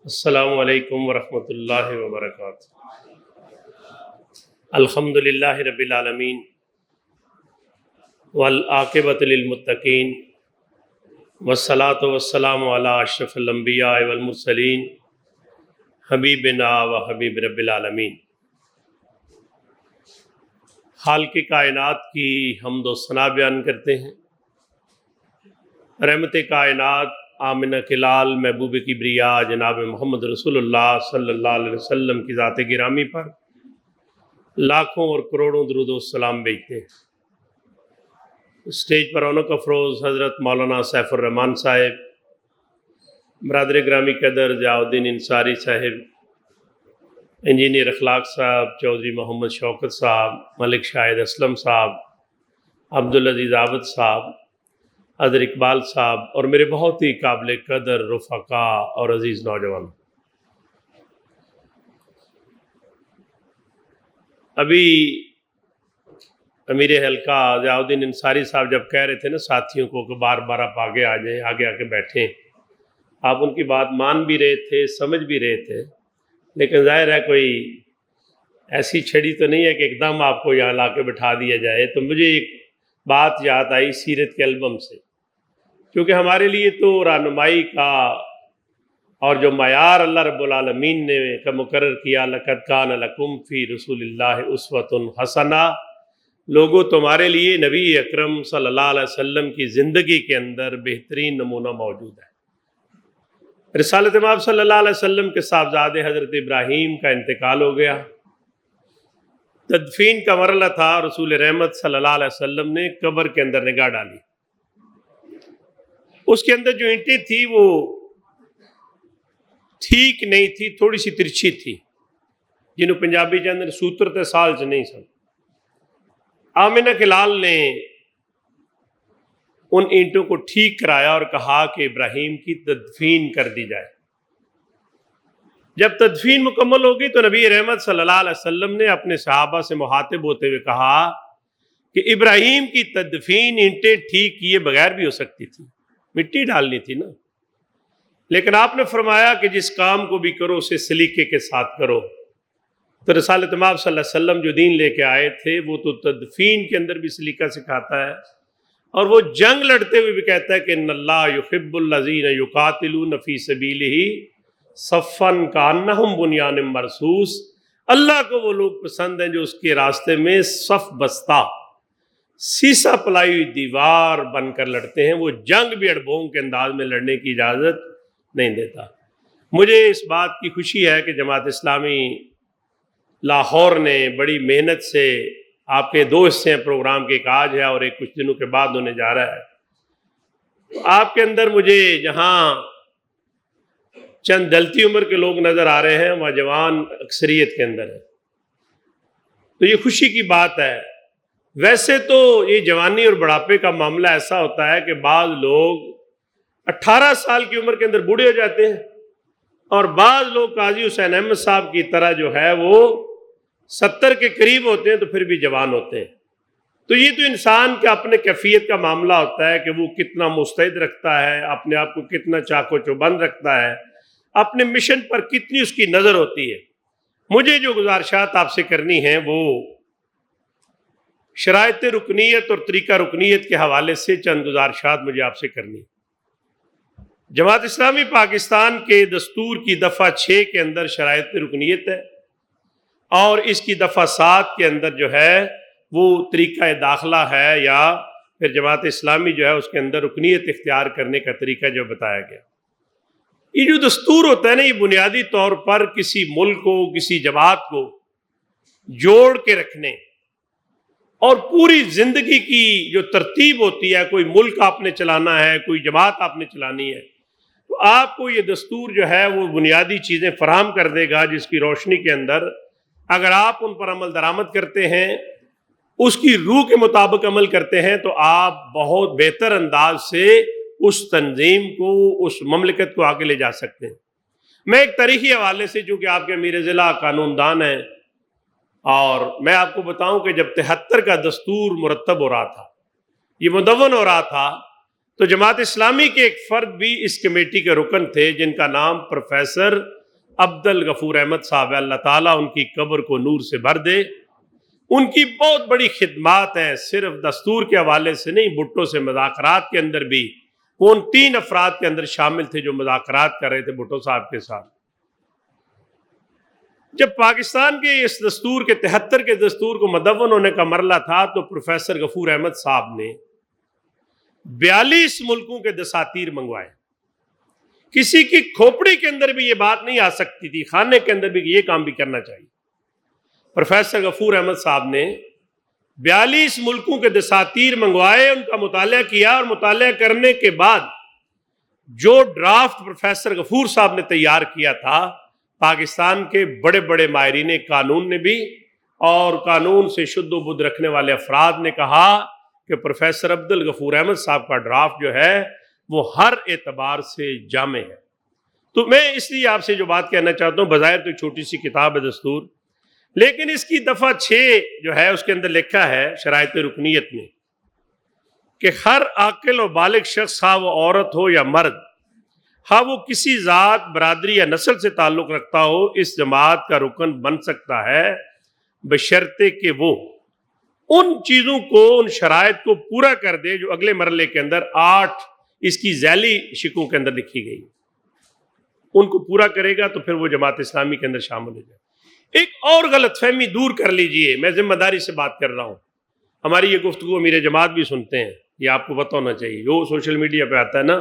السلام علیکم ورحمۃ اللہ وبرکاتہ۔ الحمدللہ رب العالمین والعاقبۃ للمتقین والصلاۃ والسلام علی اشرف الانبیاء والمرسلین حبیبنا و حبیب رب العالمین۔ خالق کائنات کی حمد و ثنا بیان کرتے ہیں۔ رحمت کائنات آمنہ کلال محبوب کبریا جناب محمد رسول اللہ صلی اللہ علیہ وسلم کی ذات گرامی پر لاکھوں اور کروڑوں درود و سلام بھیجتے ہیں۔ اسٹیج پر رونق افروز حضرت مولانا سیف الرحمان صاحب، برادر گرامی قدر ضیاء الدین انصاری صاحب، انجینئر اخلاق صاحب، چودھری محمد شوکت صاحب، ملک شاہد اسلم صاحب، عبدالعزیز عابد صاحب، حضرت اقبال صاحب اور میرے بہت ہی قابل قدر رفقا اور عزیز نوجوان۔ ابھی امیر حلقہ ضیاء الدین انصاری صاحب جب کہہ رہے تھے نا ساتھیوں کو کہ بار بار آپ آگے آ جائیں، آگے آ کے بیٹھیں، آپ ان کی بات مان بھی رہے تھے، سمجھ بھی رہے تھے، لیکن ظاہر ہے کوئی ایسی چھڑی تو نہیں ہے کہ ایک دم آپ کو یہاں لا کے بٹھا دیا جائے۔ تو مجھے ایک بات یاد آئی سیرت کے البم سے، کیونکہ ہمارے لیے تو رہنمائی کا اور جو معیار اللہ رب العالمین نے کا مقرر کیا، لَقَدْ كَانَ لَكُمْ فِي رَسُولِ اللَّهِ أُسْوَةٌ حَسَنَةٌ، لوگوں تمہارے لیے نبی اکرم صلی اللہ علیہ وسلم کی زندگی کے اندر بہترین نمونہ موجود ہے۔ رسالت مآب صلی اللہ علیہ وسلم کے صاحبزادے حضرت ابراہیم کا انتقال ہو گیا، تدفین کا مرحلہ تھا، رسول رحمت صلی اللہ علیہ وسلم نے قبر کے اندر نگاہ ڈالی۔ اس کے اندر جو اینٹیں تھی وہ ٹھیک نہیں تھی، تھوڑی سی ترچھی تھی، جنہوں پنجابی کے اندر سوترتے سال سے نہیں سن۔ آمنہ کلال نے ان اینٹوں کو ٹھیک کرایا اور کہا کہ ابراہیم کی تدفین کر دی جائے۔ جب تدفین مکمل ہوگی تو نبی رحمت صلی اللہ علیہ وسلم نے اپنے صحابہ سے مخاطب ہوتے ہوئے کہا کہ ابراہیم کی تدفین اینٹیں ٹھیک کیے بغیر بھی ہو سکتی تھی، مٹی ڈالنی تھی نا، لیکن آپ نے فرمایا کہ جس کام کو بھی کرو اسے سلیقے کے ساتھ کرو۔ تو رسالت مآب صلی اللہ علیہ وسلم جو دین لے کے آئے تھے وہ تو تدفین کے اندر بھی سلیقہ سکھاتا ہے، اور وہ جنگ لڑتے ہوئے بھی کہتا ہے کہ ان اللہ یحب الذین یقاتلون فی سبیلہ صفن کانہم بنیان مرصوص، اللہ کو وہ لوگ پسند ہیں جو اس کے راستے میں صف بستہ سیسا پلائی ہوئی دیوار بن کر لڑتے ہیں۔ وہ جنگ بھی اڑبونگ کے انداز میں لڑنے کی اجازت نہیں دیتا۔ مجھے اس بات کی خوشی ہے کہ جماعت اسلامی لاہور نے بڑی محنت سے، آپ کے دو حصے ہیں پروگرام کے، ایک آج ہے اور ایک کچھ دنوں کے بعد ہونے جا رہا ہے۔ آپ کے اندر مجھے جہاں چند دلتی عمر کے لوگ نظر آ رہے ہیں وہاں جوان اکثریت کے اندر ہے، تو یہ خوشی کی بات ہے۔ ویسے تو یہ جوانی اور بڑھاپے کا معاملہ ایسا ہوتا ہے کہ بعض لوگ 18 سال کی عمر کے اندر بوڑھے ہو جاتے ہیں، اور بعض لوگ قاضی حسین احمد صاحب کی طرح جو ہے وہ 70 کے قریب ہوتے ہیں تو پھر بھی جوان ہوتے ہیں۔ تو یہ تو انسان کا اپنے کیفیت کا معاملہ ہوتا ہے کہ وہ کتنا مستعد رکھتا ہے، اپنے آپ کو کتنا چاق و چوبند رکھتا ہے، اپنے مشن پر کتنی اس کی نظر ہوتی ہے۔ مجھے جو گزارشات آپ سے کرنی ہیں وہ شرائط رکنیت اور طریقہ رکنیت کے حوالے سے چند گزارشات مجھے آپ سے کرنی۔ جماعت اسلامی پاکستان کے دستور کی دفعہ 6 کے اندر شرائط رکنیت ہے، اور اس کی دفعہ 7 کے اندر جو ہے وہ طریقہ داخلہ ہے، یا پھر جماعت اسلامی جو ہے اس کے اندر رکنیت اختیار کرنے کا طریقہ جو بتایا گیا۔ یہ جو دستور ہوتا ہے نا، یہ بنیادی طور پر کسی ملک کو، کسی جماعت کو جوڑ کے رکھنے اور پوری زندگی کی جو ترتیب ہوتی ہے، کوئی ملک آپ نے چلانا ہے، کوئی جماعت آپ نے چلانی ہے، تو آپ کو یہ دستور جو ہے وہ بنیادی چیزیں فراہم کر دے گا، جس کی روشنی کے اندر اگر آپ ان پر عمل درآمد کرتے ہیں، اس کی روح کے مطابق عمل کرتے ہیں، تو آپ بہت بہتر انداز سے اس تنظیم کو، اس مملکت کو آگے لے جا سکتے ہیں۔ میں ایک تاریخی حوالے سے، چونکہ آپ کے امیر ضلع قانون دان ہیں، اور میں آپ کو بتاؤں کہ جب 73 کا دستور مرتب ہو رہا تھا، یہ مدون ہو رہا تھا، تو جماعت اسلامی کے ایک فرد بھی اس کمیٹی کے رکن تھے، جن کا نام پروفیسر عبدالغفور احمد صاحب، اللہ تعالیٰ ان کی قبر کو نور سے بھر دے. ان کی بہت بڑی خدمات ہیں، صرف دستور کے حوالے سے نہیں، بھٹو سے مذاکرات کے اندر بھی وہ ان 3 افراد کے اندر شامل تھے جو مذاکرات کر رہے تھے بھٹو صاحب کے ساتھ. جب پاکستان کے اس دستور کے 73 کے دستور کو مدون ہونے کا مرحلہ تھا تو پروفیسر غفور احمد صاحب نے 42 ملکوں کے دساتیر منگوائے. کسی کی کھوپڑی کے اندر بھی یہ بات نہیں آ سکتی تھی، خانے کے اندر بھی یہ کام بھی کرنا چاہیے. پروفیسر غفور احمد صاحب نے 42 ملکوں کے دساتیر منگوائے، ان کا مطالعہ کیا، اور مطالعہ کرنے کے بعد جو ڈرافٹ پروفیسر غفور صاحب نے تیار کیا تھا، پاکستان کے بڑے بڑے ماہرین قانون نے بھی اور قانون سے شد و بدھ رکھنے والے افراد نے کہا کہ پروفیسر عبدالغفور احمد صاحب کا ڈرافٹ جو ہے وہ ہر اعتبار سے جامع ہے. تو میں اس لیے آپ سے جو بات کہنا چاہتا ہوں، بظاہر تو چھوٹی سی کتاب ہے دستور، لیکن اس کی دفعہ 6 جو ہے اس کے اندر لکھا ہے شرائط رکنیت میں کہ ہر عاقل و بالغ شخص، ہاں وہ عورت ہو یا مرد، ہاں وہ کسی ذات، برادری یا نسل سے تعلق رکھتا ہو، اس جماعت کا رکن بن سکتا ہے بشرطے کہ وہ ان چیزوں کو، ان شرائط کو پورا کر دے جو اگلے مرحلے کے اندر 8 اس کی ذیلی شکوں کے اندر لکھی گئی. ان کو پورا کرے گا تو پھر وہ جماعت اسلامی کے اندر شامل ہو جائے. ایک اور غلط فہمی دور کر لیجئے، میں ذمہ داری سے بات کر رہا ہوں، ہماری یہ گفتگو امیر جماعت بھی سنتے ہیں، یہ آپ کو پتہ ہونا چاہیے. جو سوشل میڈیا پہ آتا ہے نا،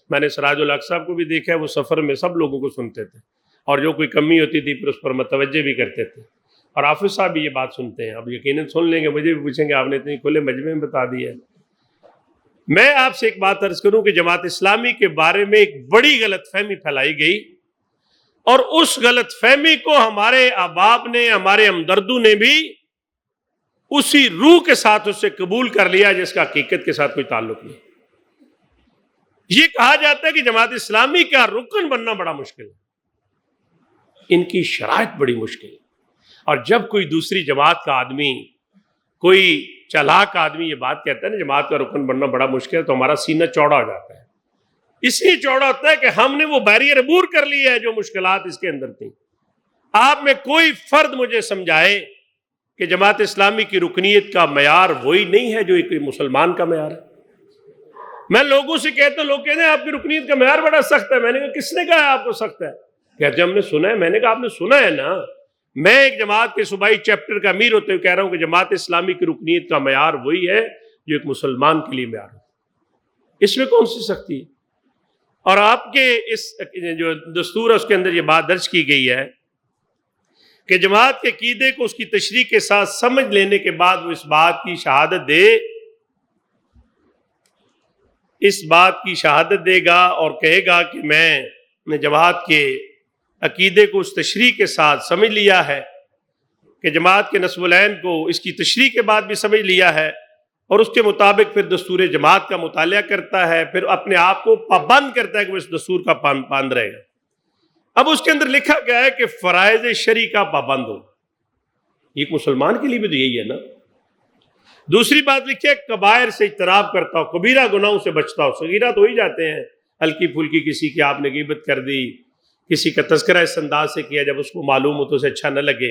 میں نے سراج الحق صاحب کو بھی دیکھا ہے، وہ سفر میں سب لوگوں کو سنتے تھے اور جو کوئی کمی ہوتی تھی پھر اس پر متوجہ بھی کرتے تھے. اور حافظ صاحب بھی یہ بات سنتے ہیں، اب یقیناً سن لیں گے، مجھے بھی پوچھیں گے آپ نے اتنی کھلے مجمع میں بتا دی ہے. میں آپ سے ایک بات عرض کروں کہ جماعت اسلامی کے بارے میں ایک بڑی غلط فہمی پھیلائی گئی، اور اس غلط فہمی کو ہمارے احباب نے، ہمارے ہمدردوں نے بھی اسی روح کے ساتھ اس سے قبول کر لیا جس کا حقیقت کے ساتھ کوئی تعلق نہیں. یہ کہا جاتا ہے کہ جماعت اسلامی کا رکن بننا بڑا مشکل ہے، ان کی شرائط بڑی مشکل ہے. اور جب کوئی دوسری جماعت کا آدمی، کوئی چالاک آدمی یہ بات کہتا ہے نا جماعت کا رکن بننا بڑا مشکل ہے، تو ہمارا سینہ چوڑا ہو جاتا ہے. اس لیے چوڑا ہوتا ہے کہ ہم نے وہ بیریئر عبور کر لیا ہے جو مشکلات اس کے اندر تھیں. آپ میں کوئی فرد مجھے سمجھائے کہ جماعت اسلامی کی رکنیت کا معیار وہی نہیں ہے جو ایک مسلمان کا معیار ہے. میں لوگوں سے کہتا ہوں، لوگ کہتے ہیں آپ کی رکنیت کا معیار بڑا سخت ہے. میں نے کہا کس نے کہا ہے آپ کو سخت ہے؟ کہتے ہیں ہم نے سنا ہے. میں نے کہا آپ نے سنا ہے نا، میں ایک جماعت کے صوبائی چیپٹر کا امیر ہوتے ہوئے کہہ رہا ہوں کہ جماعت اسلامی کی رکنیت کا معیار وہی ہے جو ایک مسلمان کے لیے معیار ہے. اس میں کون سی سختی ہے؟ اور آپ کے اس جو دستور ہے اس کے اندر یہ بات درج کی گئی ہے کہ جماعت کے عقیدے کو اس کی تشریح کے ساتھ سمجھ لینے کے بعد وہ اس بات کی شہادت دے گا اور کہے گا کہ میں نے جماعت کے عقیدے کو اس تشریح کے ساتھ سمجھ لیا ہے، کہ جماعت کے نصب العین کو اس کی تشریح کے بعد بھی سمجھ لیا ہے، اور اس کے مطابق پھر دستور جماعت کا مطالعہ کرتا ہے، پھر اپنے آپ کو پابند کرتا ہے کہ وہ اس دستور کا پابند رہے گا. اب اس کے اندر لکھا گیا ہے کہ فرائض شرعی کا پابند ہو. ایک مسلمان کے لیے بھی تو یہی ہے نا. دوسری بات لکھی ہے کبائر سے اجتناب کرتا ہو، کبیرہ گناہوں سے بچتا ہو. صغیرہ تو ہو ہی جاتے ہیں، ہلکی پھلکی کسی کی آپ نے غیبت کر دی، کسی کا تذکرہ اس انداز سے کیا جب اس کو معلوم ہو تو اسے اچھا نہ لگے.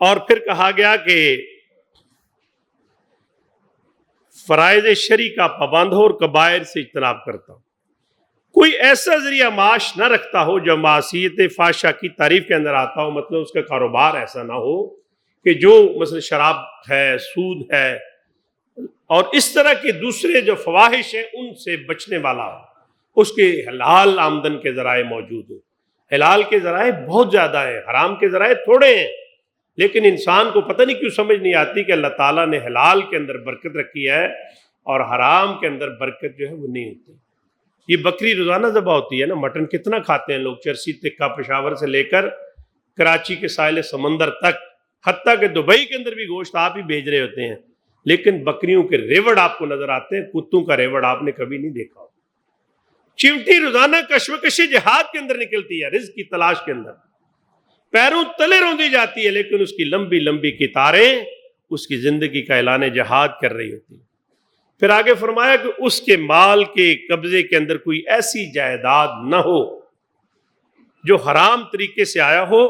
اور پھر کہا گیا کہ فرائض شرعی کا پابند ہو اور کبائر سے اجتناب کرتا ہو. کوئی ایسا ذریعہ معاش نہ رکھتا ہو جو معصیت فحشہ کی تعریف کے اندر آتا ہو. مطلب اس کا کاروبار ایسا نہ ہو کہ جو مثلا شراب ہے، سود ہے اور اس طرح کے دوسرے جو فواحش ہیں ان سے بچنے والا ہو. اس کے حلال آمدن کے ذرائع موجود ہو. حلال کے ذرائع بہت زیادہ ہیں، حرام کے ذرائع تھوڑے ہیں، لیکن انسان کو پتہ نہیں کیوں سمجھ نہیں آتی کہ اللہ تعالیٰ نے حلال کے اندر برکت رکھی ہے اور حرام کے اندر برکت جو ہے وہ نہیں ہوتی. یہ بکری روزانہ ذبح ہوتی ہے نا، مٹن کتنا کھاتے ہیں لوگ، چرسی تکہ پشاور سے لے کر کراچی کے ساحل سمندر تک، حتیٰ کہ دبئی کے اندر بھی گوشت آپ ہی بھیج رہے ہوتے ہیں، لیکن بکریوں کے ریوڑ آپ کو نظر آتے ہیں، کتوں کا ریوڑ آپ نے کبھی نہیں دیکھا. چمٹی روزانہ کشمکش جہاد کے اندر نکلتی ہے، رزق کی تلاش کے اندر، پیروں تلے روندی جاتی ہے، لیکن اس کی لمبی لمبی قطاریں اس کی زندگی کا اعلان جہاد کر رہی ہوتی ہیں. پھر آگے فرمایا کہ اس کے مال کے قبضے کے اندر کوئی ایسی جائیداد نہ ہو جو حرام طریقے سے آیا ہو،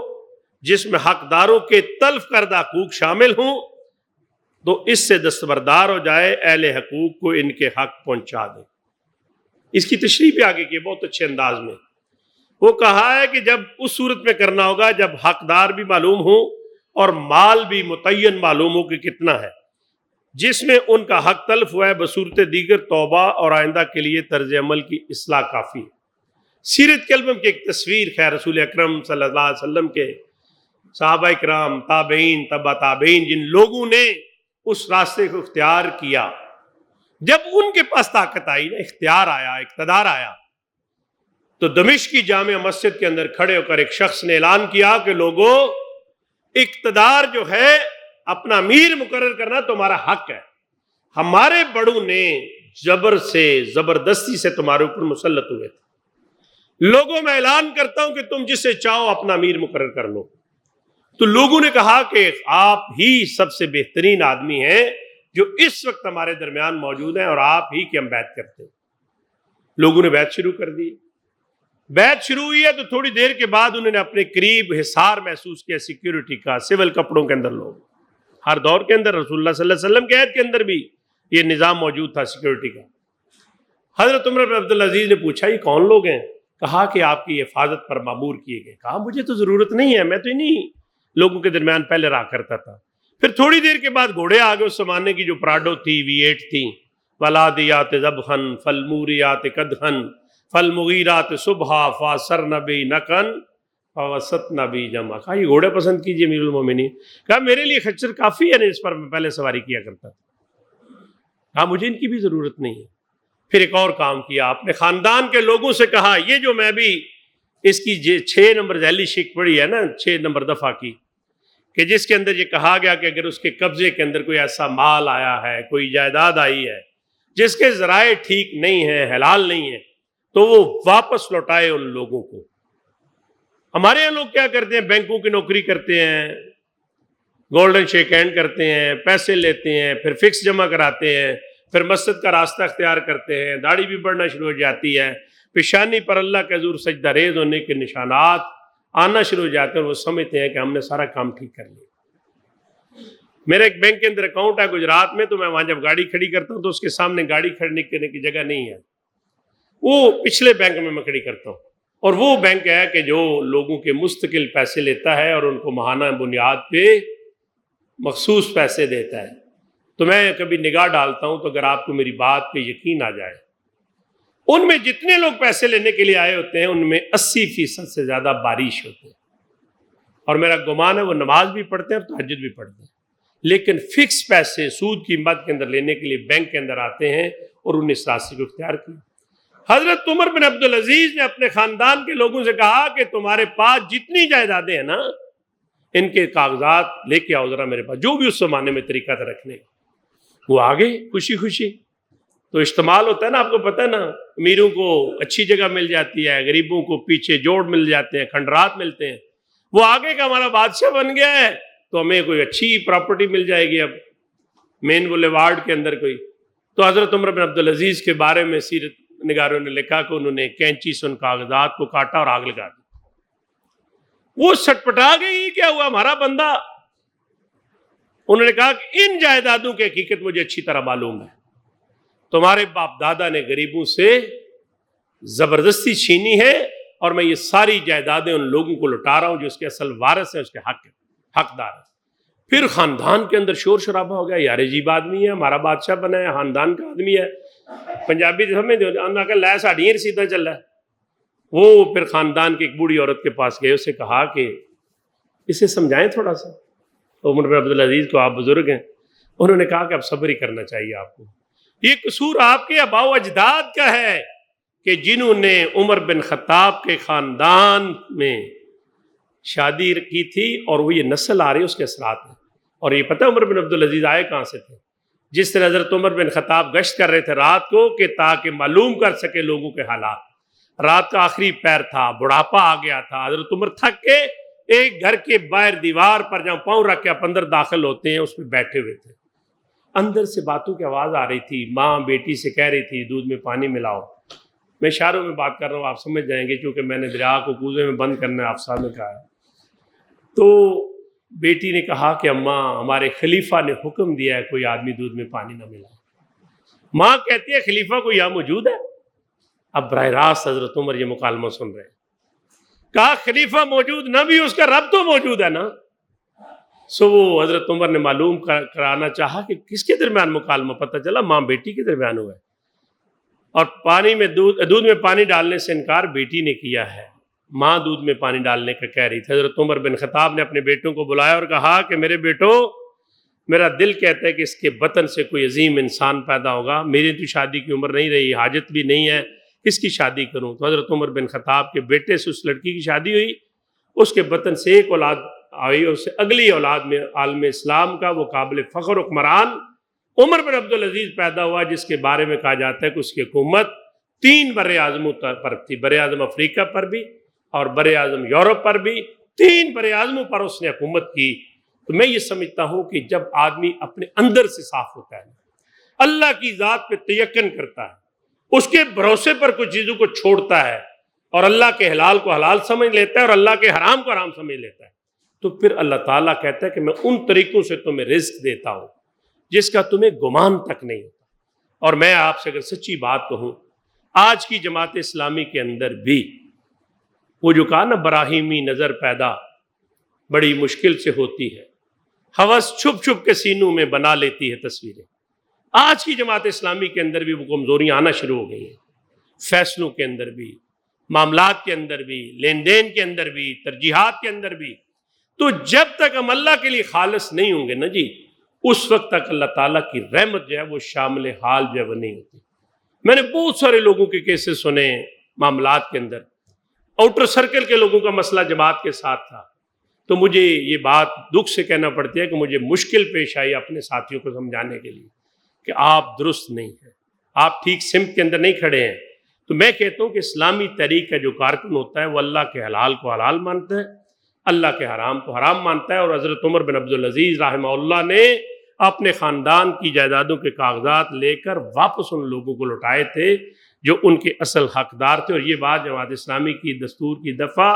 جس میں حقداروں کے تلف کردہ حقوق شامل ہوں، تو اس سے دستبردار ہو جائے، اہل حقوق کو ان کے حق پہنچا دیں۔ اس کی تشریح بھی آگے کی بہت اچھے انداز میں وہ کہا ہے کہ جب اس صورت میں کرنا ہوگا جب حقدار بھی معلوم ہو اور مال بھی متعین معلوم ہو کہ کتنا ہے، جس میں ان کا حق تلف ہوا ہے، بصورت دیگر توبہ اور آئندہ کے لیے طرز عمل کی اصلاح کافی ہے۔ سیرت کلبم کی ایک تصویر ہے رسول اکرم صلی اللہ علیہ وسلم کے صحابہ کرام، تابعین، تبع تابعین، جن لوگوں نے اس راستے کو اختیار کیا، جب ان کے پاس طاقت آئی نا، اختیار آیا، اقتدار آیا، تو دمشق کی جامع مسجد کے اندر کھڑے ہو کر ایک شخص نے اعلان کیا کہ لوگوں، اقتدار جو ہے اپنا امیر مقرر کرنا تمہارا حق ہے، ہمارے بڑوں نے جبر سے، زبردستی سے تمہارے اوپر مسلط ہوئے تھے، لوگوں میں اعلان کرتا ہوں کہ تم جسے چاہو اپنا امیر مقرر کر لو۔ تو لوگوں نے کہا کہ آپ ہی سب سے بہترین آدمی ہیں جو اس وقت ہمارے درمیان موجود ہیں اور آپ ہی کی ہم بیعت کرتے ہیں۔ لوگوں نے بیعت شروع کر دی۔ بیعت شروع ہوئی ہے تو تھوڑی دیر کے بعد انہوں نے اپنے قریب حصار محسوس کیا سیکیورٹی کا، سول کپڑوں کے اندر لوگ، ہر دور کے اندر رسول اللہ صلی اللہ علیہ وسلم کے عہد کے اندر بھی یہ نظام موجود تھا سیکیورٹی کا۔ حضرت عمر بن عبدالعزیز نے پوچھا یہ کون لوگ ہیں؟ کہا کہ آپ کی حفاظت پر مامور کیے گئے۔ کہا مجھے تو ضرورت نہیں ہے، میں تو انہیں لوگوں کے درمیان پہلے رہا کرتا تھا۔ پھر تھوڑی دیر کے بعد گھوڑے آگے، اس زمانے کی جو پراڈو تھی، V8 تھی، ولادیات ذبحن فالموریات قدحن فالمغیرات صبحا فاثرن بی نقن فوسطن بی جمع۔ کہا یہ گھوڑے پسند کیجئے امیر المومنین۔ کہا میرے لیے خچر کافی ہے، اس پر میں پہلے سواری کیا کرتا تھا۔ کہا مجھے ان کی بھی ضرورت نہیں ہے۔ پھر ایک اور کام کیا، اپنے خاندان کے لوگوں سے کہا یہ جو میں بھی اس کی 6 نمبر ذیلی شک پڑی ہے نا، 6 نمبر دفعہ کی، کہ جس کے اندر یہ کہا گیا کہ اگر اس کے قبضے کے اندر کوئی ایسا مال آیا ہے، کوئی جائیداد آئی ہے جس کے ذرائع ٹھیک نہیں ہیں، حلال نہیں ہیں، تو وہ واپس لوٹائے ان لوگوں کو۔ ہمارے یہاں لوگ کیا کرتے ہیں، بینکوں کی نوکری کرتے ہیں، گولڈن شیک ہینڈ کرتے ہیں، پیسے لیتے ہیں، پھر فکس جمع کراتے ہیں، پھر مسجد کا راستہ اختیار کرتے ہیں، داڑھی بھی بڑھنا شروع ہو جاتی ہے، پیشانی پر اللہ کے حضور سجدہ ریز ہونے کے نشانات آنا شروع ہو جاتے ہیں، اور وہ سمجھتے ہیں کہ ہم نے سارا کام ٹھیک کر لیا۔ میرا ایک بینک کے اندر اکاؤنٹ ہے گجرات میں، تو میں وہاں جب گاڑی کھڑی کرتا ہوں تو اس کے سامنے گاڑی کھڑنے کرنے کی جگہ نہیں ہے، وہ پچھلے بینک میں کھڑی کرتا ہوں، اور وہ بینک ہے کہ جو لوگوں کے مستقل پیسے لیتا ہے اور ان کو ماہانہ بنیاد پہ مخصوص پیسے دیتا ہے۔ تو میں کبھی نگاہ ڈالتا ہوں تو اگر آپ کو میری بات پہ یقین آ جائے، ان میں جتنے لوگ پیسے لینے کے لیے آئے ہوتے ہیں ان میں 80% سے زیادہ بارش ہوتے ہیں، اور میرا گمان ہے وہ نماز بھی پڑھتے ہیں اور تہجد بھی پڑھتے ہیں، لیکن فکس پیسے سود کی مد کے اندر لینے کے لیے بینک کے اندر آتے ہیں، اور انہیں اس راستے کو اختیار کیا۔ حضرت عمر بن عبدالعزیز نے اپنے خاندان کے لوگوں سے کہا کہ تمہارے پاس جتنی جائیدادیں ہیں نا، ان کے کاغذات لے کے آؤ ذرا میرے پاس، جو بھی اس زمانے میں طریقہ تھا رکھنے کا۔ وہ آگے خوشی خوشی، تو استعمال ہوتا ہے نا، آپ کو پتہ ہے نا، امیروں کو اچھی جگہ مل جاتی ہے، غریبوں کو پیچھے جوڑ مل جاتے ہیں، کھنڈرات ملتے ہیں۔ وہ آگے کا ہمارا بادشاہ بن گیا ہے تو ہمیں کوئی اچھی پراپرٹی مل جائے گی اب مین بولیوارڈ کے اندر کوئی۔ تو حضرت عمر بن عبدالعزیز کے بارے میں سیرت نگاروں نے لکھا کہ انہوں نے کینچی سے ان کاغذات کو کاٹا اور آگ لگا دی۔ وہ سٹپٹا گئی، کیا ہوا ہمارا بندہ؟ انہوں نے کہا کہ ان جائیدادوں کی حقیقت مجھے اچھی طرح معلوم ہے، تمہارے باپ دادا نے غریبوں سے زبردستی چھینی ہے، اور میں یہ ساری جائیدادیں ان لوگوں کو لوٹا رہا ہوں جو اس کے اصل وارث ہیں، اس کے حقدار ہیں۔ پھر خاندان کے اندر شور شرابہ ہو گیا، یار عجیب آدمی ہے، ہمارا بادشاہ بنا ہے، خاندان کا آدمی ہے۔ پنجابی سمجھ انہوں نے لے ساڑی سیدھا چل رہا ہے۔ وہ پھر خاندان کی ایک بوڑھی عورت کے پاس گئے، اسے کہا کہ اسے سمجھائیں تھوڑا سا، عمر بن عبدالعزیز کو آپ بزرگ ہیں۔ انہوں نے کہا کہ اب صبر ہی کرنا چاہیے آپ کو، یہ قصور آپ کے آباء و اجداد کا ہے کہ جنہوں نے عمر بن خطاب کے خاندان میں شادی کی تھی، اور وہ یہ نسل آ رہی ہے اس کے اثرات ہیں۔ اور یہ پتہ عمر بن عبدالعزیز آئے کہاں سے تھے؟ جس طرح حضرت عمر بن خطاب گشت کر رہے تھے رات کو کہ تاکہ معلوم کر سکے لوگوں کے حالات، رات کا آخری پیر تھا، بڑھاپا آ گیا تھا، حضرت عمر تھک کے ایک گھر کے باہر دیوار پر جہاں پاؤں رکھ کے آپ اندر داخل ہوتے ہیں اس پہ بیٹھے ہوئے تھے۔ اندر سے باتوں کی آواز آ رہی تھی، ماں بیٹی سے کہہ رہی تھی دودھ میں پانی ملاؤ، میں اشاروں میں بات کر رہا ہوں، آپ سمجھ جائیں گے، کیونکہ میں نے دریا کو کوزے میں بند کرنا آپ صاحب نے کہا ہے۔ تو بیٹی نے کہا کہ اماں ہمارے خلیفہ نے حکم دیا ہے کوئی آدمی دودھ میں پانی نہ ملائے۔ ماں کہتی ہے خلیفہ کو یہاں موجود ہے؟ اب براہ راست حضرت عمر یہ مکالمہ سن رہے ہیں۔ کہا خلیفہ موجود نہ بھی اس کا رب تو موجود ہے نا۔ سو وہ حضرت عمر نے معلوم کرانا چاہا کہ کس کے درمیان مکالمہ، پتہ چلا ماں بیٹی کے درمیان ہوا ہے، اور پانی میں دودھ میں پانی ڈالنے سے انکار بیٹی نے کیا ہے، ماں دودھ میں پانی ڈالنے کا کہہ رہی تھی۔ حضرت عمر بن خطاب نے اپنے بیٹوں کو بلایا اور کہا کہ میرے بیٹو، میرا دل کہتا ہے کہ اس کے بطن سے کوئی عظیم انسان پیدا ہوگا، میری تو شادی کی عمر نہیں رہی، حاجت بھی نہیں ہے، کس کی شادی کروں؟ تو حضرت عمر بن خطاب کے بیٹے سے اس لڑکی کی شادی ہوئی، اس کے بطن سے ایک اولاد آئی، اور اس سے اگلی اولاد میں عالم اسلام کا وہ قابل فخر حکمران عمر بن عبدالعزیز پیدا ہوا، جس کے بارے میں کہا جاتا ہے کہ اس کی حکومت 3 بر اعظموں پر تھی، بر اعظم افریقہ پر بھی اور بر اعظم یورپ پر بھی، 3 بر اعظموں پر اس نے حکومت کی۔ تو میں یہ سمجھتا ہوں کہ جب آدمی اپنے اندر سے صاف ہوتا ہے، اللہ کی ذات پہ تیقن کرتا ہے، اس کے بھروسے پر کچھ چیزوں کو چھوڑتا ہے، اور اللہ کے حلال کو حلال سمجھ لیتا ہے اور اللہ کے حرام کو حرام سمجھ لیتا ہے، تو پھر اللہ تعالیٰ کہتا ہے کہ میں ان طریقوں سے تمہیں رزق دیتا ہوں جس کا تمہیں گمان تک نہیں ہوتا۔ اور میں آپ سے اگر سچی بات کہوں، آج کی جماعت اسلامی کے اندر بھی وہ جو کہا نا براہیمی نظر پیدا بڑی مشکل سے ہوتی ہے، ہوس چھپ چھپ کے سینوں میں بنا لیتی ہے تصویریں۔ آج کی جماعت اسلامی کے اندر بھی وہ کمزوریاں آنا شروع ہو گئی ہیں، فیصلوں کے اندر بھی، معاملات کے اندر بھی، لین دین کے اندر بھی، ترجیحات کے اندر بھی۔ تو جب تک ہم اللہ کے لیے خالص نہیں ہوں گے نا جی، اس وقت تک اللہ تعالیٰ کی رحمت جو ہے وہ شامل حال جو ہے وہ نہیں ہوتی۔ میں نے بہت سارے لوگوں کے کیسز سنے معاملات کے اندر، آؤٹر سرکل کے لوگوں کا مسئلہ جماعت کے ساتھ تھا، تو مجھے یہ بات دکھ سے کہنا پڑتی ہے کہ مجھے مشکل پیش آئی اپنے ساتھیوں کو سمجھانے کے لیے کہ آپ درست نہیں ہیں، آپ ٹھیک سمت کے اندر نہیں کھڑے ہیں۔ تو میں کہتا ہوں کہ اسلامی تحریک کا جو کارکن ہوتا ہے وہ اللہ کے حلال کو حلال مانتا ہے، اللہ کے حرام کو حرام مانتا ہے۔ اور حضرت عمر بن عبدالعزیز رحمہ اللہ نے اپنے خاندان کی جائیدادوں کے کاغذات لے کر واپس ان لوگوں کو لوٹائے تھے جو ان کے اصل حقدار تھے، اور یہ بات جماعت اسلامی کی دستور کی دفعہ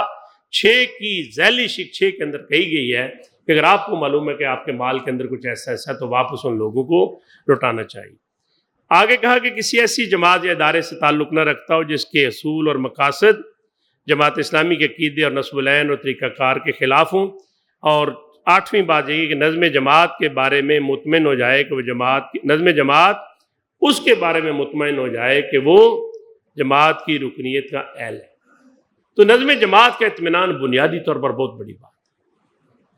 6 کی ذیلی شک 6 کے اندر کہی گئی ہے کہ اگر آپ کو معلوم ہے کہ آپ کے مال کے اندر کچھ ایسا ہے تو واپس ان لوگوں کو لوٹانا چاہیے۔ آگے کہا کہ کسی ایسی جماعت یا ادارے سے تعلق نہ رکھتا ہو جس کے اصول اور مقاصد جماعت اسلامی کے عقیدے اور نصب العین اور طریقہ کار کے خلاف ہوں۔ اور 8ویں بات یہ کہ نظم جماعت کے بارے میں مطمئن ہو جائے کہ وہ نظم جماعت اس کے بارے میں مطمئن ہو جائے کہ وہ جماعت کی رکنیت کا اہل ہے۔ تو نظم جماعت کا اطمینان بنیادی طور پر بہت بڑی بات ہے۔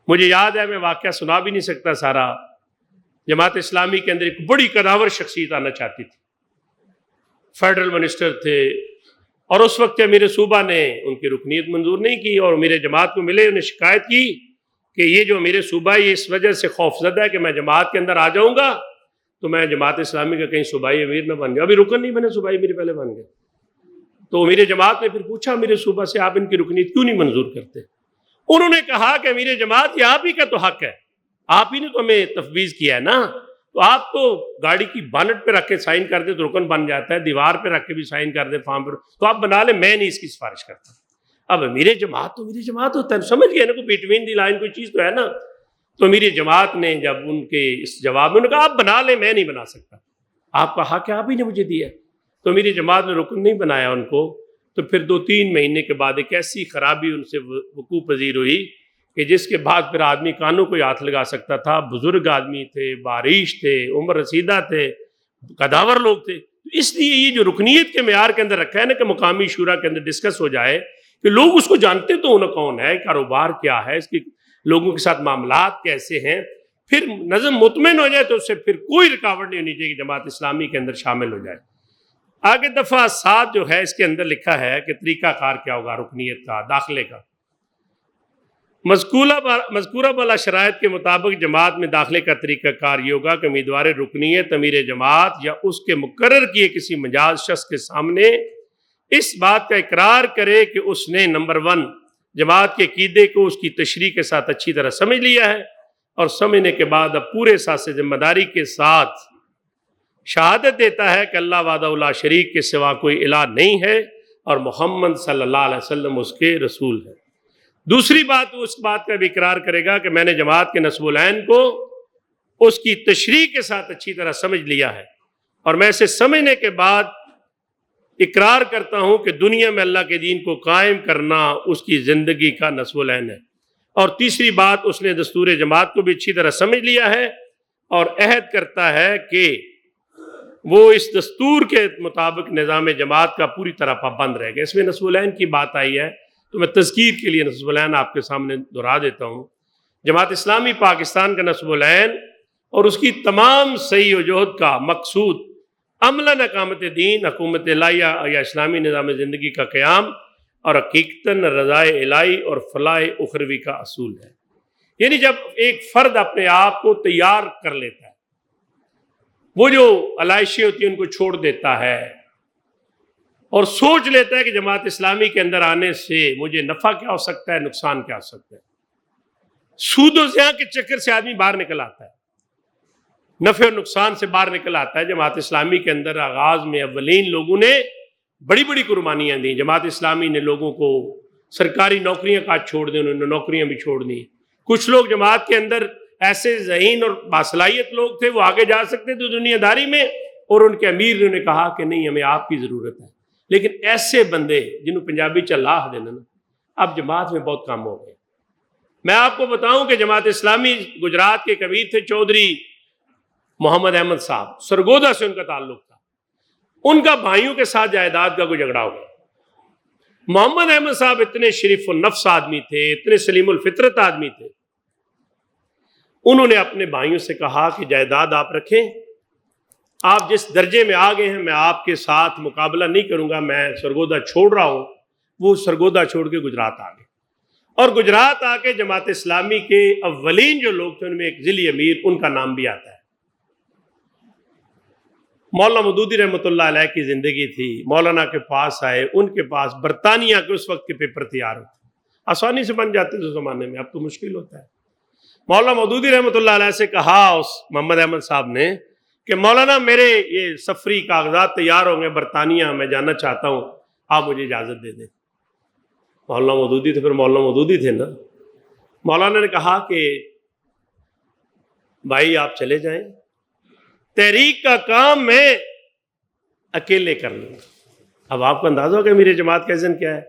مجھے یاد ہے، میں واقعہ سنا بھی نہیں سکتا سارا، جماعت اسلامی کے اندر ایک بڑی قداور شخصیت آنا چاہتی تھی، فیڈرل منسٹر تھے، اور اس وقت امیر صوبہ نے ان کی رکنیت منظور نہیں کی، اور میرے جماعت کو ملے، انہیں شکایت کی کہ یہ جو امیر صوبہ ہے یہ اس وجہ سے خوفزدہ ہے کہ میں جماعت کے اندر آ جاؤں گا تو میں جماعت اسلامی کا کہیں صوبائی امیر نہ بن گیا، ابھی رکن نہیں بنے، صوبائی امیر پہلے بن گئے۔ تو امیر جماعت نے پھر پوچھا امیر صوبہ سے آپ ان کی رکنیت کیوں نہیں منظور کرتے؟ انہوں نے کہا کہ امیر جماعت یہ آپ ہی کا تو حق ہے، آپ ہی نے تو ہمیں تفویض کیا ہے نا، تو آپ تو گاڑی کی بانٹ پہ رکھ کے سائن کر دے تو رکن بن جاتا ہے، دیوار پہ رکھ کے بھی سائن کر دے فارم پر، تو آپ بنا لیں، میں نہیں اس کی سفارش کرتا۔ اب امیر جماعت تو امیر جماعت ہوتا ہے، سمجھ گئے نا، کوئی بٹوین دی لائن کوئی چیز تو ہے نا۔ تو امیر جماعت نے جب ان کے اس جواب میں انہوں نے کہا آپ بنا لیں، میں نہیں بنا سکتا، آپ کا حق ہے، آپ ہی نے مجھے دیا۔ تو امیر جماعت نے رکن نہیں بنایا ان کو۔ تو پھر 2-3 مہینے کے بعد ایک ایسی خرابی ان سے وقوع پذیر ہوئی کہ جس کے بعد پھر آدمی کانوں کو ہاتھ لگا سکتا تھا، بزرگ آدمی تھے، بارش تھے، عمر رسیدہ تھے، قداور لوگ تھے۔ اس لیے یہ جو رکنیت کے معیار کے اندر رکھا ہے نا کہ مقامی شورا کے اندر ڈسکس ہو جائے کہ لوگ اس کو جانتے تو ہونا کون ہے، کاروبار کیا ہے، اس کی لوگوں کے ساتھ معاملات کیسے ہیں، پھر نظم مطمئن ہو جائے تو اس سے پھر کوئی رکاوٹ نہیں ہونی چاہیے کہ جماعت اسلامی کے اندر شامل ہو جائے۔ آگے دفعہ 7 جو ہے اس کے اندر لکھا ہے کہ طریقہ کار کیا ہوگا رکنیت کا، داخلے کا۔ مذکورہ بالا شرائط کے مطابق جماعت میں داخلے کا طریقہ کار یہ ہوگا کہ امیدوار رکنیت امیر جماعت یا اس کے مقرر کیے کسی مجاز شخص کے سامنے اس بات کا اقرار کرے کہ اس نے نمبر 1 جماعت کے عقیدے کو اس کی تشریح کے ساتھ اچھی طرح سمجھ لیا ہے، اور سمجھنے کے بعد اب پورے احساس ذمہ داری کے ساتھ شہادت دیتا ہے کہ اللہ وحدہ لا شریک کے سوا کوئی الہ نہیں ہے اور محمد صلی اللہ علیہ وسلم اس کے رسول ہیں۔ دوسری بات، وہ اس بات کا بھی اقرار کرے گا کہ میں نے جماعت کے نصب العین کو اس کی تشریح کے ساتھ اچھی طرح سمجھ لیا ہے، اور میں اسے سمجھنے کے بعد اقرار کرتا ہوں کہ دنیا میں اللہ کے دین کو قائم کرنا اس کی زندگی کا نصب العین ہے۔ اور تیسری بات، اس نے دستور جماعت کو بھی اچھی طرح سمجھ لیا ہے اور عہد کرتا ہے کہ وہ اس دستور کے مطابق نظام جماعت کا پوری طرح پابند رہے گا۔ اس میں نصب العین کی بات آئی ہے تو میں تذکیر کے لیے نصب العین آپ کے سامنے دہرا دیتا ہوں۔ جماعت اسلامی پاکستان کا نصب العین اور اس کی تمام سعی و جہد کا مقصود عملاً اقامت دین، حکومت الہیہ یا اسلامی نظام زندگی کا قیام اور حقیقتاً رضائے الہی اور فلاح اخروی کا اصول ہے۔ یعنی جب ایک فرد اپنے آپ کو تیار کر لیتا ہے، وہ جو علائشیں ہوتی ہیں ان کو چھوڑ دیتا ہے اور سوچ لیتا ہے کہ جماعت اسلامی کے اندر آنے سے مجھے نفع کیا ہو سکتا ہے، نقصان کیا ہو سکتا ہے، سود و زیاں کے چکر سے آدمی باہر نکل آتا ہے، نفع اور نقصان سے باہر نکل آتا ہے۔ جماعت اسلامی کے اندر آغاز میں اولین لوگوں نے بڑی بڑی قربانیاں دیں۔ جماعت اسلامی نے لوگوں کو سرکاری نوکریاں کا چھوڑ دیں، انہوں نے نوکریاں بھی چھوڑ دیں۔ کچھ لوگ جماعت کے اندر ایسے ذہین اور باصلاحیت لوگ تھے، وہ آگے جا سکتے تھے دنیا داری میں، اور ان کے امیر نے انہیں کہا کہ نہیں، ہمیں آپ کی ضرورت ہے۔ لیکن ایسے بندے جنہوں پنجابی چلاہ دینا نا، اب جماعت میں بہت کم ہو گئے۔ میں آپ کو بتاؤں کہ جماعت اسلامی گجرات کے کبیر تھے چودھری محمد احمد صاحب، سرگودا سے ان کا تعلق تھا۔ ان کا بھائیوں کے ساتھ جائیداد کا کوئی جھگڑا ہو گیا۔ محمد احمد صاحب اتنے شریف النفس آدمی تھے، اتنے سلیم الفطرت آدمی تھے، انہوں نے اپنے بھائیوں سے کہا کہ جائیداد آپ رکھیں، آپ جس درجے میں آ گئے ہیں میں آپ کے ساتھ مقابلہ نہیں کروں گا، میں سرگودا چھوڑ رہا ہوں۔ وہ سرگودا چھوڑ کے گجرات آ گئے، اور گجرات آ کے جماعت اسلامی کے اولین جو لوگ تھے ان میں ایک ضلعی امیر، ان کا نام بھی آتا ہے۔ مولانا مودودی رحمۃ اللہ علیہ کی زندگی تھی، مولانا کے پاس آئے، ان کے پاس برطانیہ کے اس وقت کے پیپر تیار ہوتے، آسانی سے بن جاتے تھے اس زمانے میں، اب تو مشکل ہوتا ہے۔ مولانا مودودی رحمۃ اللہ علیہ سے کہا اس محمد احمد صاحب نے کہ مولانا میرے یہ سفری کاغذات تیار ہوں گے برطانیہ، میں جانا چاہتا ہوں، آپ مجھے اجازت دے دیں۔ مولانا مودودی تو پھر مولانا مودودی تھے نا۔ مولانا نے کہا کہ بھائی آپ چلے جائیں، تحریک کا کام میں اکیلے کر لوں گا۔ اب آپ کو اندازہ ہوگا میرے جماعت کا ایجن کیا ہے۔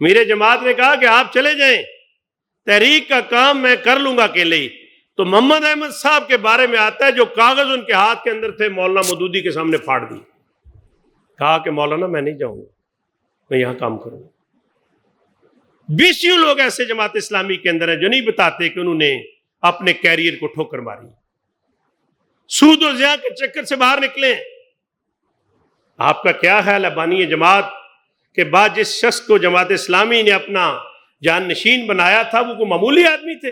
میرے جماعت نے کہا کہ آپ چلے جائیں، تحریک کا کام میں کر لوں گا اکیلے ہی۔ تو محمد احمد صاحب کے بارے میں آتا ہے جو کاغذ ان کے ہاتھ کے اندر تھے مولانا مودودی کے سامنے پھاڑ دی، کہا کہ مولانا میں نہیں جاؤں گا، میں یہاں کام کروں گا۔ بیسیوں لوگ ایسے جماعت اسلامی کے اندر ہیں جو نہیں بتاتے کہ انہوں نے اپنے کیریئر کو ٹھوکر ماری، سود و زیاں کے چکر سے باہر نکلے۔ آپ کا کیا خیال ہے بانی جماعت کے بعد جس شخص کو جماعت اسلامی نے اپنا جان نشین بنایا تھا وہ کوئی معمولی آدمی تھے؟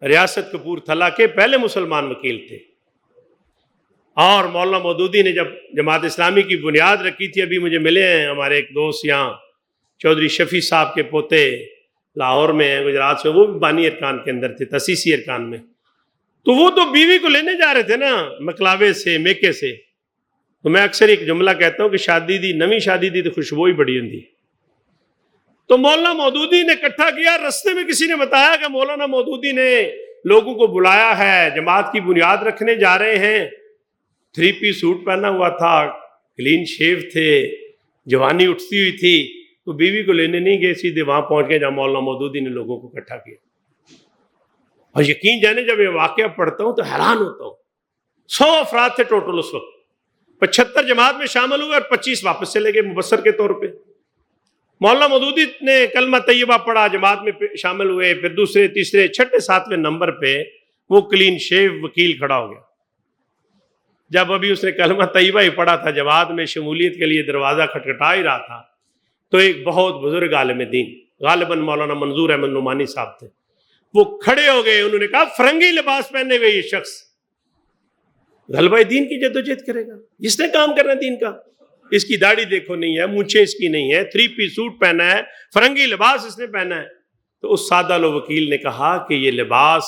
ریاست کپورتھلا کے پہلے مسلمان وکیل تھے، اور مولانا مودودی نے جب جماعت اسلامی کی بنیاد رکھی تھی، ابھی مجھے ملے ہیں ہمارے ایک دوست یہاں چودھری شفیع صاحب کے پوتے لاہور میں ہیں، گجرات سے، وہ بھی بانی ارکان کے اندر تھے، تاسیسی ارکان میں۔ تو وہ تو بیوی کو لینے جا رہے تھے نا مکلاوے سے، میکے سے۔ تو میں اکثر ایک جملہ کہتا ہوں کہ شادی دی، نویں شادی دی تو خوشبو ہی بڑی ہوندی۔ تو مولانا مودودی نے اکٹھا کیا، رستے میں کسی نے بتایا کہ مولانا مودودی نے لوگوں کو بلایا ہے، جماعت کی بنیاد رکھنے جا رہے ہیں۔ 3 پیس سوٹ پہنا ہوا تھا، کلین شیو تھے، جوانی اٹھتی ہوئی تھی، تو بیوی کو لینے نہیں گئے، سیدھے وہاں پہنچ گئے جہاں مولانا مودودی نے لوگوں کو اکٹھا کیا۔ اور یقین جانے جب یہ واقعہ پڑھتا ہوں تو حیران ہوتا ہوں۔ 100 افراد تھے ٹوٹل اس وقت، 75 جماعت میں شامل ہوئے اور 25 واپس چلے گئے مبصر کے طور پہ۔ مولانا مودودی نے کلمہ طیبہ پڑھا، جماعت میں شامل ہوئے، پھر دوسرے، تیسرے، چھٹے، 7ویں نمبر پہ وہ کلین شیو وکیل کھڑا ہو گیا۔ جب ابھی اس نے کلمہ طیبہ ہی پڑھا تھا، جماعت میں شمولیت کے لیے دروازہ کھٹکھٹا ہی رہا تھا، تو ایک بہت بزرگ عالم دین، غالباً مولانا منظور احمد نعمانی صاحب تھے، وہ کھڑے ہو گئے۔ انہوں نے کہا فرنگی لباس پہنے ہوئے یہ شخص غلبہ دین کی جدوجہد کرے گا، جس نے کام کرنا دین کا، اس کی داڑھی دیکھو نہیں ہے، مونچھیں اس کی نہیں ہے، 3 پیس سوٹ پہنا ہے، فرنگی لباس اس نے پہنا ہے۔ تو اس سادہ لو وکیل نے کہا کہ یہ لباس،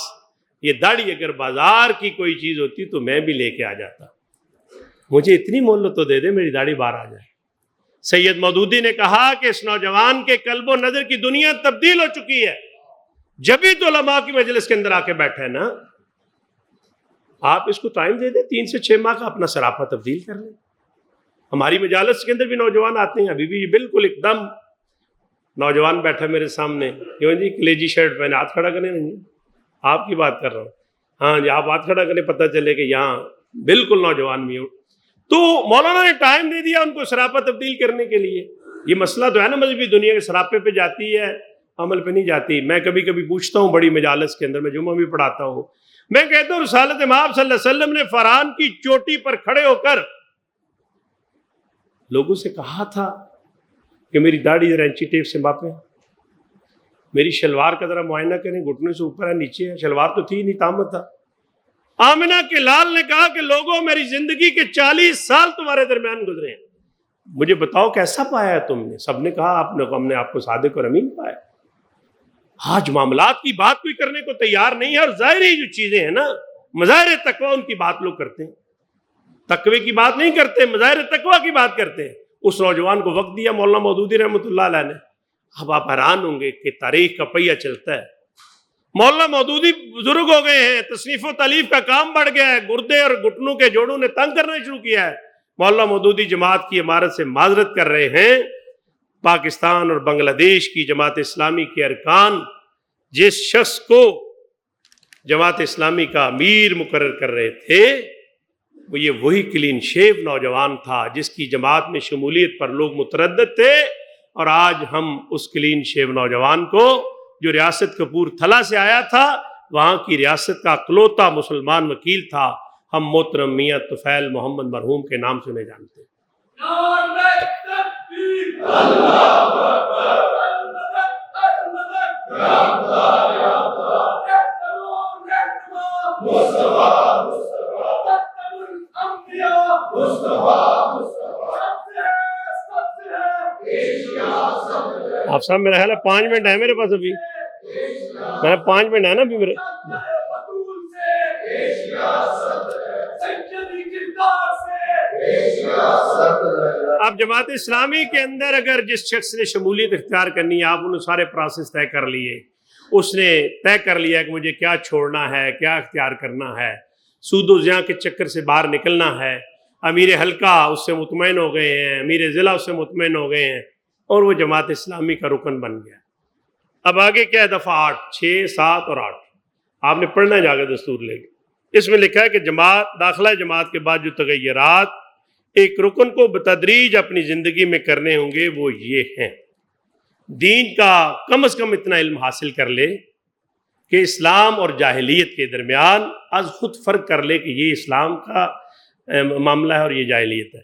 یہ داڑھی اگر بازار کی کوئی چیز ہوتی تو میں بھی لے کے آ جاتا، مجھے اتنی مہلت تو دے دے میری داڑھی باہر آ جائے۔ سید مودودی نے کہا کہ اس نوجوان کے قلب و نظر کی دنیا تبدیل ہو چکی ہے، جبھی تو علماء کی مجلس کے اندر آ کے بیٹھا ہے نا۔ آپ اس کو ٹائم دے دیں، 3 سے 6 ماہ کا اپنا سراپا تبدیل کر لیں۔ ہماری مجالس کے اندر بھی نوجوان آتے ہیں، ابھی بھی یہ بالکل ایک دم نوجوان بیٹھا میرے سامنے، کیوں جی کلیجی شرٹ پہنے، ہاتھ کھڑا کریں نہیں، آپ کی بات کر رہا ہوں، ہاں جی آپ ہاتھ کھڑا کریں، پتہ چلے کہ یہاں بالکل نوجوان بھی ہو۔ تو مولانا نے ٹائم دے دیا ان کو سراپا تبدیل کرنے کے لیے۔ یہ مسئلہ تو ہے نا، مذہبی دنیا کے سراپے پہ جاتی ہے، عمل پہ نہیں جاتی۔ میں کبھی کبھی پوچھتا ہوں بڑی مجالس کے اندر، میں جمعہ بھی پڑھاتا ہوں، میں کہتا ہوں رسالت مآب صلی اللہ علیہ وسلم نے فرعون کی چوٹی پر کھڑے ہو کر لوگوں سے کہا تھا کہ میری داڑھی ذرا انچی ٹیپ سے ماپیں، میری شلوار کا ذرا معائنہ کریں، گھٹنے سے اوپر ہے نیچے ہے، شلوار تو تھی نہیں، تامت تھا۔ آمنہ کے لال نے کہا کہ لوگوں میری زندگی کے 40 سال تمہارے درمیان گزرے ہیں، مجھے بتاؤ کیسا پایا ہے تم نے؟ سب نے کہا ہم نے آپ کو صادق اور امین پایا۔ آج معاملات کی بات کوئی کرنے کو تیار نہیں ہے، اور ظاہری جو چیزیں ہیں نا، مظاہر تقوی ان کی بات لوگ کرتے ہیں، تقوی کی بات نہیں کرتے، مظاہر تقوی کی بات کرتے ہیں۔ اس نوجوان کو وقت دیا مولانا مودودی رحمۃ اللہ علیہ نے۔ اب آپ حیران ہوں گے کہ تاریخ کا پہیہ چلتا ہے۔ مولانا مودودی بزرگ ہو گئے ہیں، تصنیف و تالیف کا کام بڑھ گیا ہے، گردے اور گھٹنوں کے جوڑوں نے تنگ کرنا شروع کیا ہے۔ مولانا مودودی جماعت کی عمارت سے معذرت کر رہے ہیں۔ پاکستان اور بنگلہ دیش کی جماعت اسلامی کے ارکان جس شخص کو جماعت اسلامی کا امیر مقرر کر رہے تھے، وہ یہ وہی کلین شیو نوجوان تھا جس کی جماعت میں شمولیت پر لوگ متردد تھے، اور آج ہم اس کلین شیو نوجوان کو جو ریاست کپور تھلا سے آیا تھا، وہاں کی ریاست کا اکلوتا مسلمان وکیل تھا، ہم محترم میاں طفیل محمد مرحوم کے نام سے انہیں جانتے ہیں۔ آپ صاحب میرا خیال ہے 5 منٹ ہے میرے پاس، ابھی میرا 5 منٹ ہے نا ابھی میرے۔ اب جماعت اسلامی کے اندر اگر جس شخص نے شمولیت اختیار کرنی ہے، آپ انہوں سارے پروسیس طے کر لیے، اس نے طے کر لیا کہ مجھے کیا چھوڑنا ہے، کیا اختیار کرنا ہے، سود و زیاں کے چکر سے باہر نکلنا ہے۔ امیر حلقہ اس سے مطمئن ہو گئے ہیں، امیر ضلع اس سے مطمئن ہو گئے ہیں، اور وہ جماعت اسلامی کا رکن بن گیا۔ اب آگے کیا ہے؟ دفعہ 8، 6، 7 اور 8 آپ نے پڑھنا ہے جا کے دستور لے کے۔ اس میں لکھا ہے کہ داخلہ جماعت کے بعد جو تغیرات ایک رکن کو بتدریج اپنی زندگی میں کرنے ہوں گے وہ یہ ہیں۔ دین کا کم از کم اتنا علم حاصل کر لے کہ اسلام اور جاہلیت کے درمیان از خود فرق کر لے کہ یہ اسلام کا معاملہ ہے اور یہ جاہلیت ہے۔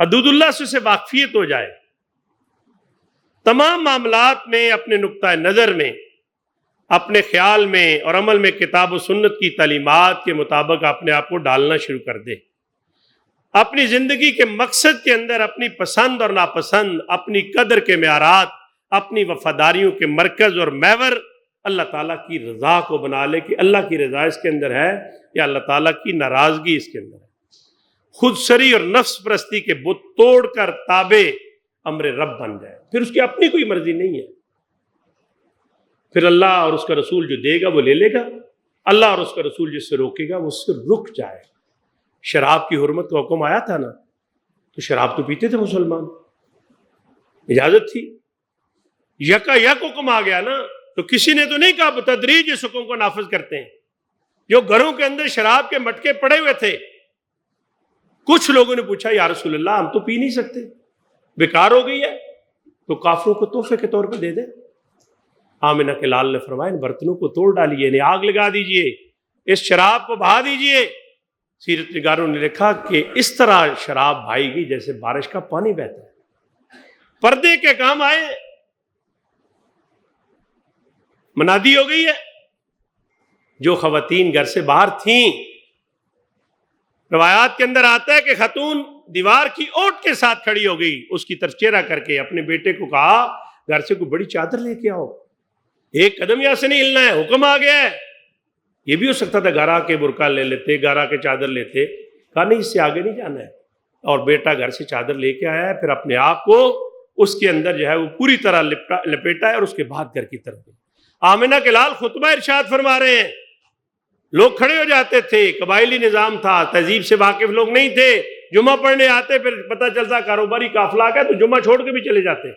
حدود اللہ سے واقفیت ہو جائے، تمام معاملات میں اپنے نقطہ نظر میں، اپنے خیال میں اور عمل میں کتاب و سنت کی تعلیمات کے مطابق اپنے آپ کو ڈالنا شروع کر دے۔ اپنی زندگی کے مقصد کے اندر اپنی پسند اور ناپسند، اپنی قدر کے معیارات، اپنی وفاداریوں کے مرکز اور محور اللہ تعالیٰ کی رضا کو بنا لے کہ اللہ کی رضا اس کے اندر ہے یا اللہ تعالیٰ کی ناراضگی اس کے اندر ہے۔ خود سری اور نفس پرستی کے بت توڑ کر تابع امر رب بن جائے، پھر اس کی اپنی کوئی مرضی نہیں ہے، پھر اللہ اور اس کا رسول جو دے گا وہ لے لے گا، اللہ اور اس کا رسول جس سے روکے گا وہ اس سے رک جائے۔ شراب کی حرمت کا حکم آیا تھا نا، تو شراب تو پیتے تھے مسلمان، اجازت تھی، یکا یک حکم آ گیا نا، تو کسی نے تو نہیں کہا بتدریج اس حکم کو نافذ کرتے ہیں۔ جو گھروں کے اندر شراب کے مٹکے پڑے ہوئے تھے، کچھ لوگوں نے پوچھا یا رسول اللہ ہم تو پی نہیں سکتے، بیکار ہو گئی ہے، تو کافروں کو تحفے کے طور پہ دے دیں۔ آمنہ کے لال نے فرمایا ان برتنوں کو توڑ ڈالیے، انہیں آگ لگا دیجئے، اس شراب کو بہا دیجئے۔ سیرت نگاروں نے لکھا کہ اس طرح شراب بہائی گئی جیسے بارش کا پانی بہتا ہے۔ پردے کے کام آئے، منادی ہو گئی ہے، جو خواتین گھر سے باہر تھیں، روایات کے اندر آتا ہے کہ خاتون دیوار کی اوٹ کے ساتھ کھڑی ہو گئی، اس کی طرف چہرہ کر کے اپنے بیٹے کو کہا گھر سے کوئی بڑی چادر لے کے آؤ، ایک قدم یہاں سے نہیں ہلنا ہے، حکم آ گیا ہے۔ یہ بھی ہو سکتا تھا گھر آ کے برقع لے لیتے، گھر آ کے چادر لیتے، کہا نہیں اس سے آگے نہیں جانا ہے، اور بیٹا گھر سے چادر لے کے آیا ہے، پھر اپنے آپ کو اس کے اندر جو ہے وہ پوری طرح لپیٹا ہے اور اس کے بعد گھر کی طرف گیا۔ آمنہ کے لال خطبہ ارشاد فرما رہے ہیں، لوگ کھڑے ہو جاتے تھے، قبائلی نظام تھا، تہذیب سے واقف لوگ نہیں تھے، جمعہ پڑھنے آتے، پھر پتہ چلتا کاروباری قافلہ آ گیا تو جمعہ چھوڑ کے بھی چلے جاتے۔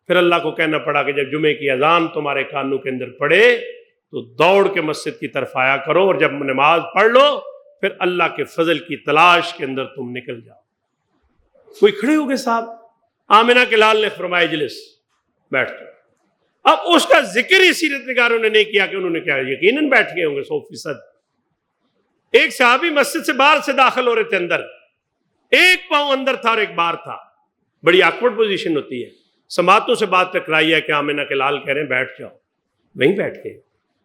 پھر اللہ کو کہنا پڑا کہ جب جمعے کی اذان تمہارے کانوں کے اندر پڑے تو دوڑ کے مسجد کی طرف آیا کرو، اور جب نماز پڑھ لو پھر اللہ کے فضل کی تلاش کے اندر تم نکل جاؤ۔ کوئی کھڑے ہو گئے صاحب، آمنہ کے لال نے فرمایا اجلس، بیٹھ جاؤ۔ اب اس کا ذکر ہی سیرت نگاروں نے نہیں کیا کہ انہوں نے کیا، یقیناً بیٹھ گئے ہوں گے 100%۔ ایک صحابی مسجد سے باہر سے داخل ہو رہے تھے اندر، ایک پاؤں اندر تھا اور ایک باہر تھا، بڑی آکورڈ پوزیشن ہوتی ہے، سماعتوں سے بات ٹکرائی ہے کہ آمنہ کے لال کہہ رہے ہیں بیٹھ جاؤ، وہیں بیٹھ گئے۔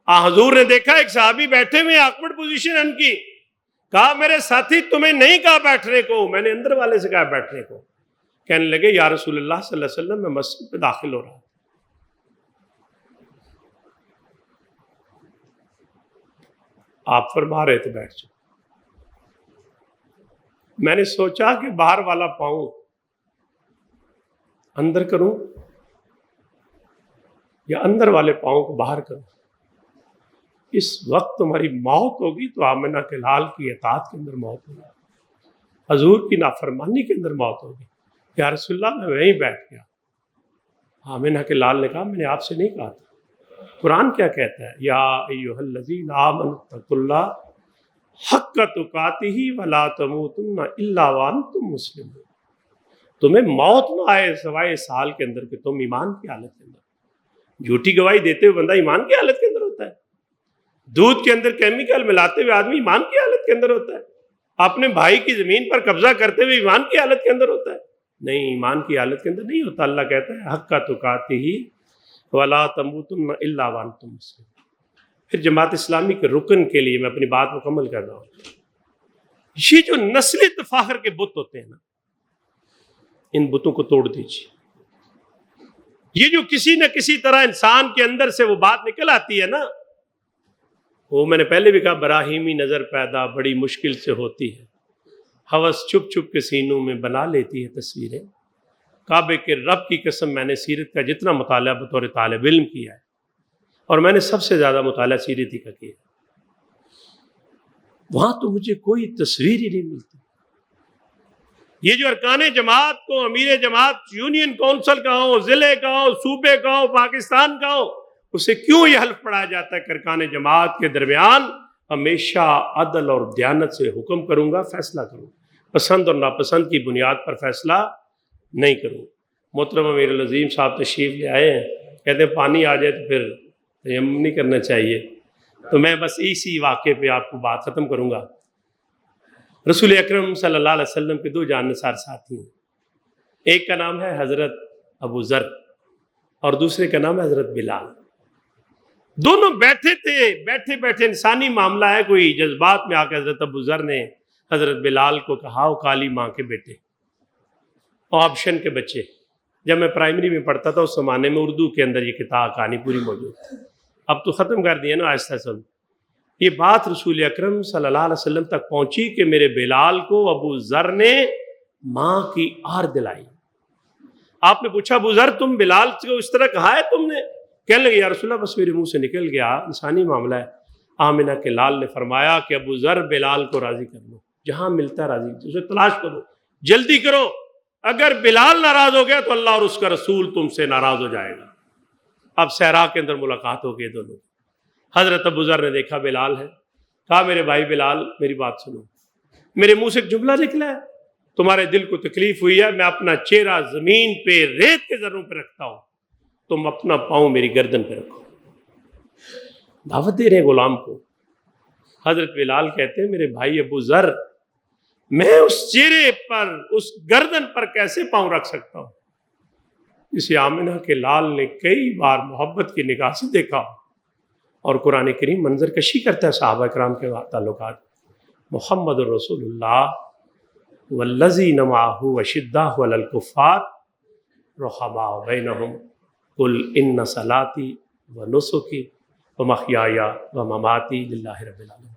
حضور نے دیکھا ایک صحابی بیٹھے ہوئے، آکورڈ پوزیشن ان کی، کہا میرے ساتھی تمہیں نہیں کہا بیٹھنے کو، میں نے اندر والے سے کہا بیٹھنے کو۔ کہنے لگے یا رسول اللہ صلی اللہ علیہ وسلم میں مسجد پہ داخل ہو رہا ہوں۔ آپ فرما رہے تھے بیٹھ جاؤ، میں نے سوچا کہ باہر والا پاؤں اندر کروں یا اندر والے پاؤں کو باہر کروں۔ اس وقت تمہاری موت ہوگی تو آمنہ کے لال کی اطاعت کے اندر موت ہوگی، حضور کی نافرمانی کے اندر موت ہوگی۔ یا رسول اللہ میں وہیں بیٹھ گیا۔ آمنہ کے لال نے کہا میں نے آپ سے نہیں کہا تھا، قرآن کیا کہتا ہے، یا ایھا الذین آمنوا اتقوا اللہ حق تقاتہ ولا تموتن الا وانتم مسلمون۔ تمہیں موت نہ آئے سوائے اس حال کے اندر کہ تم ایمان کی حالت کے اندر۔ جھوٹی گواہی دیتے ہوئے بندہ ایمان کی حالت کے اندر ہوتا ہے، دودھ کے اندر کیمیکل ملاتے ہوئے آدمی ایمان کی حالت کے اندر ہوتا ہے، اپنے بھائی کی زمین پر قبضہ کرتے ہوئے ایمان کی حالت کے اندر ہوتا ہے؟ نہیں، ایمان کی حالت کے اندر نہیں ہوتا۔ اللہ کہتا ہے حق تقاتہ ولا تموتن الا وانتم مسلمون۔ پھر جماعت اسلامی کے رکن کے لیے میں اپنی بات مکمل کر رہا ہوں، یہ جو نسلی تفاخر کے بت ہوتے ہیں نا، ان بتوں کو توڑ دیجیے۔ یہ جو کسی نہ کسی طرح انسان کے اندر سے وہ بات نکل آتی ہے نا، وہ میں نے پہلے بھی کہا براہیمی نظر پیدا بڑی مشکل سے ہوتی ہے، ہوس چھپ چھپ کے سینوں میں بنا لیتی ہے تصویریں۔ کعبے کے رب کی قسم میں نے سیرت کا جتنا مطالعہ بطور طالب علم کیا ہے، اور میں نے سب سے زیادہ مطالعہ سیرت ہی کا کیا، وہاں تو مجھے کوئی تصویر ہی نہیں ملتی۔ یہ جو ارکان جماعت کو، امیر جماعت یونین کونسل کا ہو، ضلع کا ہو، صوبے کا ہو، پاکستان کا ہو، اسے کیوں یہ حلف پڑھایا جاتا ہے کہ ارکان جماعت کے درمیان ہمیشہ عدل اور دیانت سے حکم کروں گا، فیصلہ کروں، پسند اور ناپسند کی بنیاد پر فیصلہ نہیں کروں۔ محترم امیر العظیم صاحب تشریف لے آئے ہیں، کہتے ہیں پانی آ جائے تو پھر تیمم نہیں کرنا چاہیے، تو میں بس اسی واقعے پہ آپ کو بات ختم کروں گا۔ رسول اکرم صلی اللہ علیہ وسلم کے دو جاننثار ساتھی ہیں، ایک کا نام ہے حضرت ابو ذر اور دوسرے کا نام ہے حضرت بلال۔ دونوں بیٹھے تھے، بیٹھے بیٹھے انسانی معاملہ ہے، کوئی جذبات میں آ کے حضرت ابو ذر نے حضرت بلال کو کہا، او کالی ماں کے بیٹے، آپشن کے بچے۔ جب میں پرائمری میں پڑھتا تھا اس زمانے میں اردو کے اندر یہ کتاب کہانی پوری موجود تھی، اب تو ختم کر دیا نا آہستہ سے۔ یہ بات رسول اکرم صلی اللہ علیہ وسلم تک پہنچی کہ میرے بلال کو ابو ذر نے ماں کی آر دلائی۔ آپ نے پوچھا ابو ذر تم بلال کو اس طرح کہا ہے تم نے؟ کہنے لگے یا رسول اللہ بس میرے منہ سے نکل گیا، انسانی معاملہ ہے۔ آمنہ کے لال نے فرمایا کہ ابو ذر بلال کو راضی کر لو، جہاں ملتا ہے راضی، اسے تلاش کرو، جلدی کرو، اگر بلال ناراض ہو گیا تو اللہ اور اس کا رسول تم سے ناراض ہو جائے گا۔ اب صحرا کے اندر ملاقات ہو گئی دونوں۔ حضرت ابو ذر نے دیکھا بلال ہے، کہا میرے بھائی بلال میری بات سنو، میرے منہ سے ایک جملہ نکلا ہے، تمہارے دل کو تکلیف ہوئی ہے، میں اپنا چہرہ زمین پہ ریت کے ذروں پہ رکھتا ہوں، تم اپنا پاؤں میری گردن پہ رکھو۔ دعوت دے رہے ہیں غلام کو۔ حضرت بلال کہتے ہیں میرے بھائی ابو ذر، میں اس چہرے پر، اس گردن پر کیسے پاؤں رکھ سکتا ہوں؟ اسے آمنہ کے لال نے کئی بار محبت کی نگاہ سے دیکھا، اور قرآن کریم منظر کشی کرتا ہے صحابہ کرام کے تعلقات۔ محمد الرسول اللہ والذین معہ اشداء علی الکفار رحماء بینہم قل ان صلاتی ونسکی ومحیای ومماتی للہ رب العالمین۔